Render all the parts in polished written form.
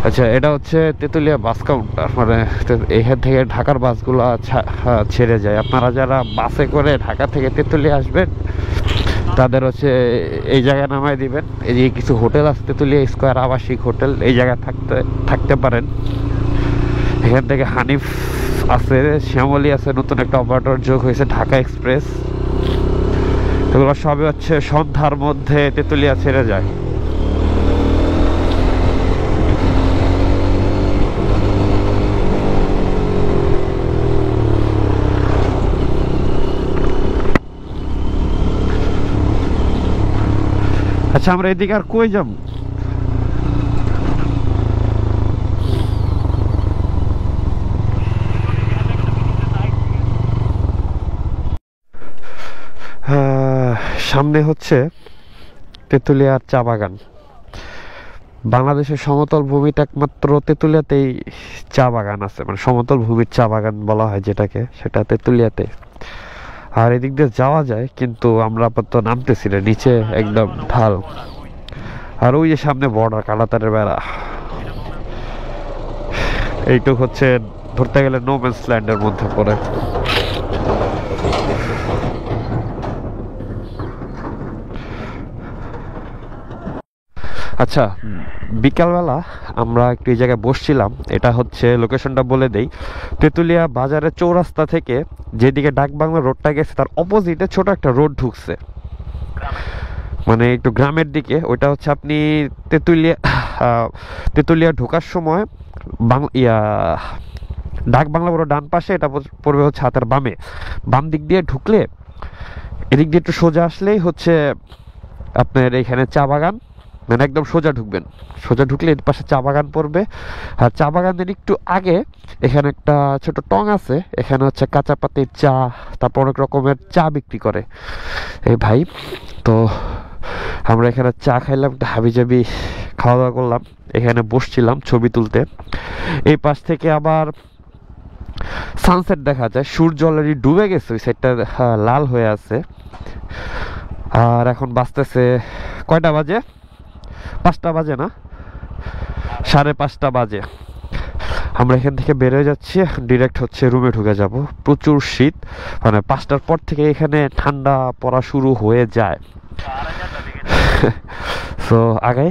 আচ্ছা, এটা হচ্ছে তেঁতুলিয়া বাস কাউন্টার, মানে এখান থেকে ঢাকার বাসগুলো ছেড়ে যায়। আপনারা যারা বাসে করে ঢাকা থেকে তেঁতুলিয়া আসবেন তাদের হচ্ছে এই জায়গায় নামায় দিবেন। এই যে কিছু হোটেল আছে, তেঁতুলিয়া স্কোয়ার আবাসিক হোটেল, এই জায়গায় থাকতে পারেন। এখান থেকে হানিফ আছে, শ্যামলী আছে, নতুন একটা অপারেটর যোগ হয়েছে, ঢাকা এক্সপ্রেস। এগুলো সবই হচ্ছে সন্ধ্যার মধ্যে তেঁতুলিয়া ছেড়ে যায়। আচ্ছা, আমরা এদিকে আর কই যাব? সামনে হচ্ছে তেঁতুলিয়ার চা বাগান। বাংলাদেশের সমতল ভূমিতে একমাত্র তেঁতুলিয়াতেই চা বাগান আছে, মানে সমতল ভূমির চা বাগান বলা হয় যেটাকে, সেটা তেঁতুলিয়াতে। আর এদিক দিয়ে যাওয়া যায়, কিন্তু আমরা আপাতত নামতেছি না, নিচে একদম ঢাল। আর ওই যে সামনে বর্ডার, কাঁটাতারের বেড়া। এইটুক হচ্ছে ধরতে গেলে নো ম্যানস ল্যান্ডের মধ্যে পড়ে। আচ্ছা, বিকালবেলা আমরা একটু এই জায়গায় বসছিলাম। এটা হচ্ছে লোকেশনটা বলে দেই, তেঁতুলিয়া বাজারের চৌরাস্তা থেকে যেদিকে ডাকবাংলা রোডটা গেছে তার অপোজিটে ছোট একটা রোড ঢুকছে, মানে একটু গ্রামের দিকে। ওইটা হচ্ছে আপনি তেঁতুলিয়া ঢোকার সময় ডাক বাংলা বড় ডান পাশে, এটা পড়বে হচ্ছে হাতের বামে। বাম দিক দিয়ে ঢুকলে, এদিক দিয়ে একটু সোজা আসলেই হচ্ছে আপনার এখানে চা বাগান, মানে একদম সোজা ঢুকবেন। সোজা ঢুকলে এর পাশে চা বাগান পড়বে। আর চা বাগানের একটু আগে এখানে একটা ছোট টং আছে, এখানে হচ্ছে কাঁচা পাতির চা, তারপর অনেক রকমের চা বিক্রি করে এই ভাই। তো আমরা এখানে চা খাইলাম, একটা হাবিজাবি খাওয়া দাওয়া করলাম, এখানে বসছিলাম ছবি তুলতে। এই পাশ থেকে আবার সানসেট দেখা যায়, সূর্য অলরেডি ডুবে গেছে, ওই সাইডটা লাল হয়ে আছে। আর এখন বাজতেছে কয়টা বাজে? 5টা বাজে না, 5:30 বাজে। আমরা এখান থেকে বেরোয় যাচ্ছি, ডিরেক্ট হচ্ছে রুমে ঢুকে যাব। প্রচুর শীত, মানে 5টার পর থেকে এখানে ঠান্ডা পড়া শুরু হয়ে যায়। সো আগাই।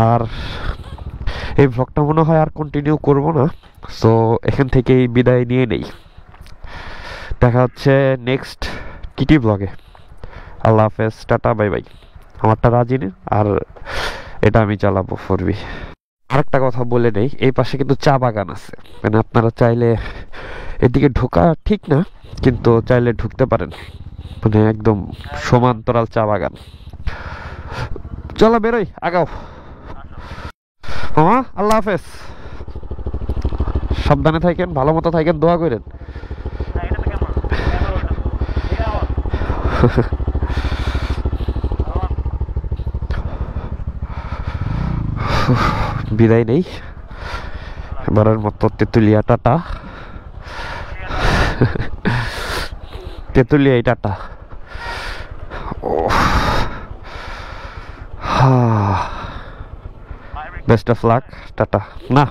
আর এই ভ্লগটা মনে হয় আর কন্টিনিউ করব না, সো এখান থেকেই বিদায় নিয়ে নেই। দেখা হচ্ছে নেক্সট কিটি ব্লগে। আল্লাহ হাফেজ, টাটা, বাই বাই। আমারটা রাজি নেই, আর এটা আমি চালাবো ফরবি। আরেকটা কথা বলে নেই, এই পাশে কিন্তু চা বাগান আছে, মানে আপনারা চাইলে এদিকে ঢোকা ঠিক না, কিন্তু চাইলে ঢুকতে পারেন, মানে একদম সমান্তরাল চা বাগান। চলো বেরোই, আগাও মামা। আল্লাহ হাফেজ, সাবধানে থাকেন, ভালো মতো থাকেন, দোয়া করেন। বিদায় নেই এবারের মতো। তেঁতুলিয়া টাটা, তেঁতুলিয়াই টাটা। ও বেস্ট অফ লাক, টাটা। না